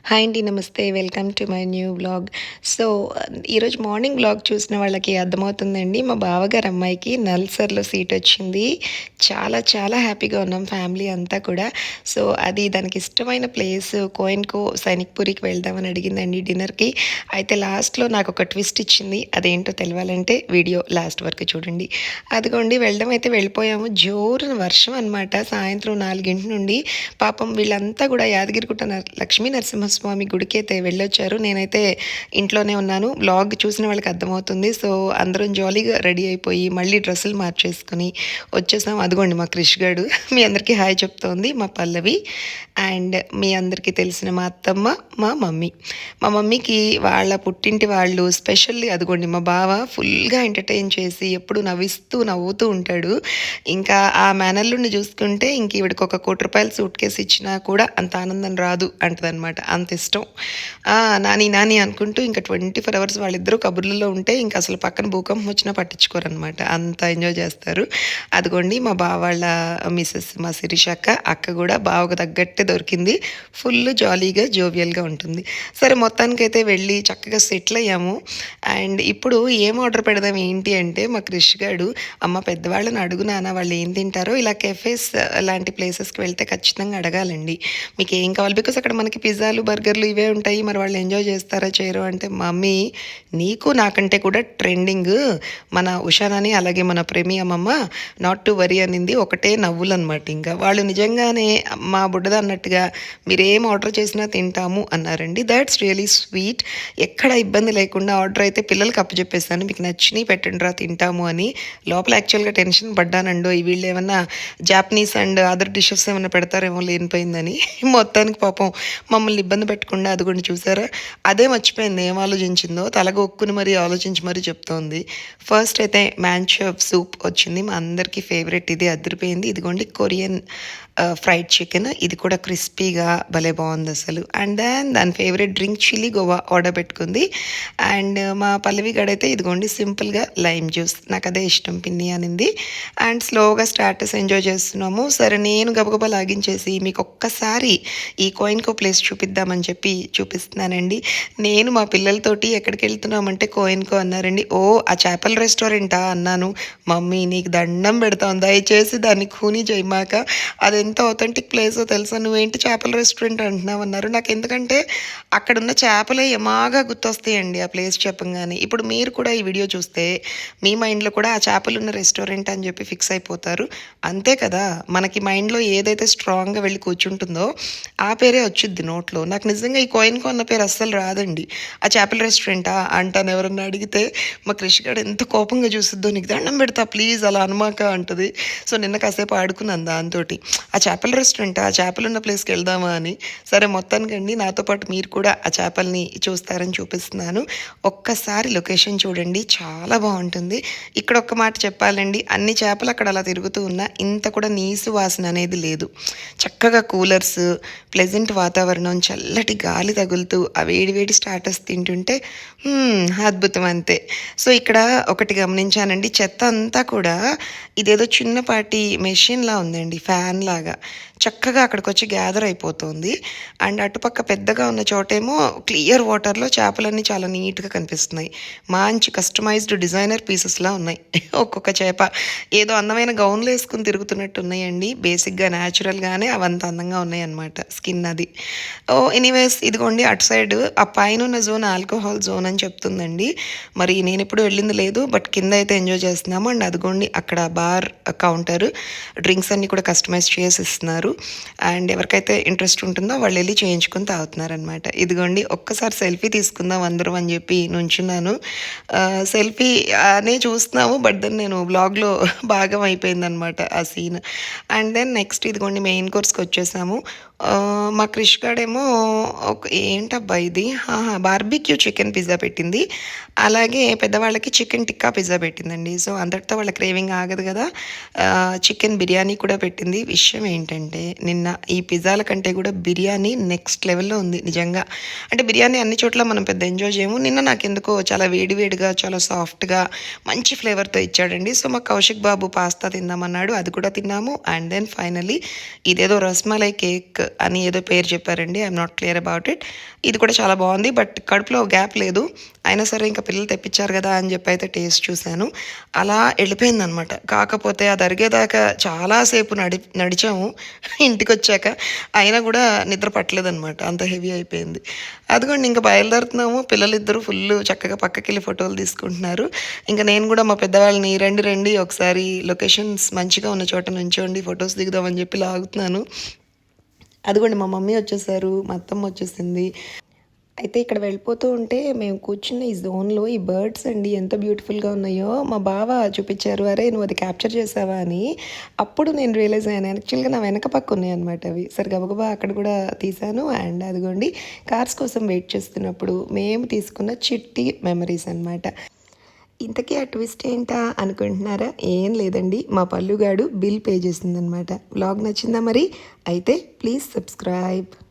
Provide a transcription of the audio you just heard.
Hi అండి. నమస్తే. Welcome to my new vlog. So, ఈరోజు మార్నింగ్ వ్లాగ్ చూసిన వాళ్ళకి అర్థమవుతుందండి. మా బావగారు అమ్మాయికి నల్సర్‌లో సీటొచ్చింది. చాలా చాలా హ్యాపీగా ఉన్నాం ఫ్యామిలీ అంతా కూడా. సో, అది దానికి ఇష్టమైన ప్లేస్ కోయిన్‌కో సైనిక్‌పురికి వెళ్దామని అడిగిందండి డిన్నర్‌కి. అయితే లాస్ట్‌లో నాకొక ట్విస్ట్ ఇచ్చింది. అదేంటో తెలవాలంటే వీడియో లాస్ట్ వరకు చూడండి. అదిగోండి వెళ్ళడం అయితే వెళ్ళిపోయాము. జోరున వర్షం అనమాట. సాయంత్రం 4 నుండి. పాపం వీళ్ళంతా కూడా యాదగిరిగుట్ట లక్ష్మీ నరసింహస్వామి గుడికైతే వెళ్ళొచ్చారు. నేనైతే ఇంట్లోనే ఉన్నాను. వ్లాగ్ చూసిన వాళ్ళకి అర్థమవుతుంది. సో, అందరం జాలీగా రెడీ అయిపోయి మళ్ళీ డ్రెస్సులు మార్చేసుకొని వచ్చేసాం. అదిగోండి మా క్రిష్ గాడు మీ అందరికీ హాయ్ చెప్తోంది. మా పల్లవి అండ్ మీ అందరికీ తెలిసిన మా అత్తమ్మ, మా మమ్మీ. మా మమ్మీకి వాళ్ళ పుట్టింటి వాళ్ళు స్పెషల్లీ అదిగోండి మా బావ ఫుల్‌గా ఎంటర్‌టైన్ చేసి ఎప్పుడు నవ్విస్తూ, నవ్వుతూ ఉంటాడు. ఇంకా ఆ మేనల్లుడిని చూసుకుంటే ఇంక ఈవిడకి ఒక రూ. 1,00,00,000 సూట్ కేస్ ఇచ్చినా కూడా అంత ఆనందం రాదు అంటదనమాట. అంత ఇష్టం. నాని నాని అనుకుంటూ ఇంకా 24 అవర్స్ వాళ్ళిద్దరూ కబుర్లలో ఉంటే ఇంక అసలు పక్కన భూకంపం వచ్చినా పట్టించుకోరనమాట. అంత ఎంజాయ్ చేస్తారు. అదిగోండి మా బావ వాళ్ళ మిసెస్ మా శిరీష అక్క. అక్క కూడా బావకు తగ్గట్టే దొరికింది. ఫుల్ జాలీగా, జోవియల్‌గా ఉంటుంది. సరే మొత్తానికైతే వెళ్ళి చక్కగా సెటిల్ అయ్యాము. అండ్ ఇప్పుడు ఏం ఆర్డర్ పెడదాం ఏంటి అంటే మా క్రిష్ గాడు అమ్మ పెద్దవాళ్ళని అడుగు నాన్న వాళ్ళు ఏం తింటారో ఇలా కెఫేస్ లాంటి ప్లేసెస్‌కి వెళ్తే ఖచ్చితంగా అడగాలండి. మీకేం కావాలి? బికాస్ అక్కడ మనకి పిజ్జాలు, బర్గర్‌లు ఇవే ఉంటాయి. మరి వాళ్ళు ఎంజాయ్ చేస్తారా? చేయరో? అంటే మమ్మీ నీకు నాకంటే కూడా ట్రెండింగ్ మన ఉషా నాని అలాగే మన ప్రేమి అమ్మమ్మ నాట్ టు వరీ అనింది. ఒకటే నవ్వులనమాట ఇంకా. వాళ్ళు నిజంగానే మా బుడ్డద అన్నట్టుగా మీరేం ఆర్డర్ చేసినా తింటాము అన్నారండి. That's really sweet. ఎక్కడ ఇబ్బంది లేకుండా ఆర్డర్ అయితే పిల్లలకి అప్పచెప్పేసాను. మీకు నచ్చినయి పెట్టండిరా తింటాము అని. లోపల యాక్చువల్‌గా టెన్షన్ పడ్డానండోయ్ వీళ్ళేమన్నా జాపనీస్ అండ్ అదర్ డిషెస్ ఏమన్నా పెడతారేమో లేనిపోయిందని. మొత్తానికి పాపం మమ్మల్ని ఇబ్బంది పెట్టకుండా అదిగోండి చూసారా? అదే మర్చిపోయింది ఏం ఆలోచించిందో. తలగొక్కుని మరీ ఆలోచించి మరీ చెప్తోంది. ఫస్ట్ అయితే మ్యాన్‌చోవ్ సూప్ వచ్చింది. మా అందరికీ ఫేవరెట్ ఇది అదిరిపోయింది. ఇదిగోండి కొరియన్ ఫ్రైడ్ చికెన్. ఇది కూడా క్రిస్పీగా భలే బావుందసలు. అండ్ దెన్ దాని favourite drink chilli Goa order పెట్టుకుంది. అండ్ మా పల్లవి గడైతే ఇదిగోండి సింపుల్‌గా లైమ్ జ్యూస్. నాకదే ఇష్టం పిన్ని అనింది. అండ్ స్లోగా స్టార్టర్స్ ఎంజాయ్ చేస్తున్నాము. సరే నేను గబగబా లాగించేసి మీకొక్కసారి ఈ కోయిన్‌కో ప్లేస్ చూపిద్దామని చెప్పి చూపిస్తున్నానండి. నేను మా పిల్లలతోటి ఎక్కడికెళ్తున్నామంటే కోయిన్‌కో అన్నారండి. ఓహ్! ఆ చేపల రెస్టారెంటా అన్నాను. మమ్మీ నీకు దండం పెడతాను దయచేసి దాన్ని ఖూనీ చేయమాక. అదెంత ఆథెంటిక్ ప్లేసో తెలుసా? నువ్వేంటి చేపల రెస్టారెంట్ అంటున్నావన్నారు. నాకెందుకంటే అక్కడున్న చేపలే యమాగా గుర్తొస్తాయండి ఆ ప్లేస్ చెప్పంగానే. ఇప్పుడు మీరు కూడా ఈ వీడియో చూస్తే మీ మైండ్‌లో కూడా ఆ చేపలున్న రెస్టారెంట్ అని చెప్పి ఫిక్స్ అయిపోతారు. అంతే కదా! మనకి మైండ్‌లో ఏదైతే స్ట్రాంగ్‌గా వెళ్ళి కూర్చుంటుందో ఆ పేరే వచ్చుద్ది నోట్లో. నాకు నిజంగా ఈ కోయిన్‌కో అన్న పేరు అస్సలు రాదండి. ఆ చేపల రెస్టారెంటా అంటాను ఎవరన్నా అడిగితే. మా క్రిష్ గాడు ఎంత కోపంగా చూసిద్దో నీకు దండం పెడతా ప్లీజ్ అలా అనమాక అంటది. సో నిన్న కాసేపు ఆడుకున్నాను దాంతోటి. ఆ చేపల రెస్టారెంటా? ఆ చేపలున్న ప్లేస్‌కి వెళ్దామా అని. సరే మొత్తానికండి నాతో పాటు మీరు కూడా ఆ చేపల్ని చూస్తారని చూపిస్తున్నాను. ఒక్కసారి లొకేషన్ చూడండి చాలా బావుంటుంది. ఇక్కడ ఒక్క మాట చెప్పాలండి. అన్ని చేపలు అక్కడ అలా తిరుగుతూ ఉన్నా ఇంత కూడా నీసు వాసన అనేది లేదు. చక్కగా కూలర్స్, ప్లెజెంట్ వాతావరణం, చల్లటి గాలి తగులుతూ ఆ వేడి వేడి స్టార్టర్స్ తింటుంటే అద్భుతం అంతే. సో ఇక్కడ ఒకటి గమనించానండి. చెత్త అంతా కూడా ఇదేదో చిన్నపాటి మెషిన్‌లా ఉందండి ఫ్యాన్ లాగా. చక్కగా అక్కడికొచ్చి గ్యాదర్ అయిపోతుంది. అండ్ అటుపక్క పెద్దగా ఉన్న చోటేమో క్లియర్ వాటర్‌లో చేపలన్నీ చాలా నీట్‌గా కనిపిస్తున్నాయి. మంచి కస్టమైజ్డ్ డిజైనర్ పీసెస్‌లా ఉన్నాయి. ఒక్కొక్క చేప ఏదో అందమైన గౌన్‌లేసుకొని తిరుగుతున్నట్టు ఉన్నాయండి. బేసిక్‌గా న్యాచురల్‌గానే అవంత అందంగా ఉన్నాయన్నమాట. స్కిన్ అది. ఓహ్! ఎనీవేస్ ఇదిగోండి అటు సైడ్ ఆ పైనున్న జోన్ ఆల్కహాల్ జోన్ అని చెప్తుందండి. మరి నేనెప్పుడు వెళ్ళింది లేదు. బట్ కింద అయితే ఎంజాయ్ చేస్తున్నాము. అండ్ అదిగోండి అక్కడ బార్ కౌంటర్ డ్రింక్స్ అన్నీ కూడా కస్టమైజ్ చేసి ఇస్తున్నారు. అండ్ ఎవరికైతే ఇంట్రెస్ట్ ఉంటుందో వాళ్ళు వెళ్ళి చేయించుకొని తాగుతున్నారనమాట. ఇదిగోండి ఒక్కసారి సెల్ఫీ తీసుకుందాం అందరం అని చెప్పి నుంచున్నాను. సెల్ఫీ అనే చూస్తున్నాము. బట్ దెన్ నేను వ్లాగ్‌లో భాగం అయిపోయిందనమాట ఆ సీన్. అండ్ దెన్ నెక్స్ట్ ఇదిగోండి మెయిన్ కోర్స్‌కి వచ్చేసాము. మా క్రిష్ గాడేమో ఏంటబ్బా ఇది? బార్బిక్యూ చికెన్ పిజ్జా పెట్టింది. అలాగే పెద్దవాళ్ళకి చికెన్ టిక్కా పిజ్జా పెట్టిందండి. సో అందరితో వాళ్ళ క్రేవింగ్ ఆగదు కదా! చికెన్ బిర్యానీ కూడా పెట్టింది. విషయం ఏంటంటే నిన్న ఈ పిజ్జాల కంటే కూడా బిర్యానీ నెక్స్ట్ లెవెల్‌లో ఉంది నిజంగా. అంటే బిర్యానీ అన్ని చోట్ల మనం పెద్ద ఎంజాయ్ చేయము. నిన్న నాకెందుకో చాలా వేడి వేడిగా, చాలా సాఫ్ట్‌గా మంచి ఫ్లేవర్‌తో ఇచ్చాడండి. సో మా కౌశిక్ బాబు పాస్తా తిందామన్నాడు. అది కూడా తిన్నాము. అండ్ దెన్ ఫైనల్లీ ఇదేదో రస్మలై కేక్ అని ఏదో పేరు చెప్పారండి. I'm not clear about it. ఇది కూడా చాలా బాగుంది. బట్ కడుపులో గ్యాప్ లేదు. అయినా సరే ఇంకా పిల్లలు తెప్పించారు కదా అని చెప్పి అయితే టేస్ట్ చూశాను. అలా వెళ్ళిపోయిందనమాట. కాకపోతే అది అరిగేదాకా చాలాసేపు నడిచాము ఇంటికొచ్చాక. అయినా కూడా నిద్ర పట్టలేదనమాట. అంత హెవీ అయిపోయింది. అదిగోండి ఇంక బయలుదేరుతున్నాము. పిల్లలిద్దరూ ఫుల్లు చక్కగా పక్కకెళ్ళి ఫోటోలు తీసుకుంటున్నారు. ఇంకా నేను కూడా మా పెద్దవాళ్ళని రండి రండి ఒకసారి లొకేషన్స్ మంచిగా ఉన్న చోట నుంచోండి ఫొటోస్ దిగుదామని చెప్పి లాగుతున్నాను. అదిగోండి మా మమ్మీ వచ్చేసారు, మా అత్తమ్మ వచ్చేసింది. అయితే ఇక్కడ వెళ్ళిపోతూ ఉంటే మేము కూర్చున్న ఈ జోన్లో ఈ బర్డ్స్ అండి ఎంత బ్యూటిఫుల్గా ఉన్నాయో మా బావ చూపించారు. అరే నువ్వు అది క్యాప్చర్ చేసావా అని. అప్పుడు నేను రియలైజ్ అయ్యాను. యాక్చువల్గా నా వెనక పక్క ఉన్నాయి అనమాట అవి. సరే గబగబా అక్కడ కూడా తీశాను. అండ్ అదిగోండి కార్స్ కోసం వెయిట్ చేస్తున్నప్పుడు మేము తీసుకున్న చిట్టి మెమరీస్ అనమాట. ఇంతకీ ఆ ట్విస్ట్ ఏంటా అనుకుంటున్నారా? ఏం లేదండి, మా పల్లుగాడు బిల్ పే చేసిందనమాట. వ్లాగ్ నచ్చిందా మరి? అయితే ప్లీజ్ సబ్స్క్రైబ్.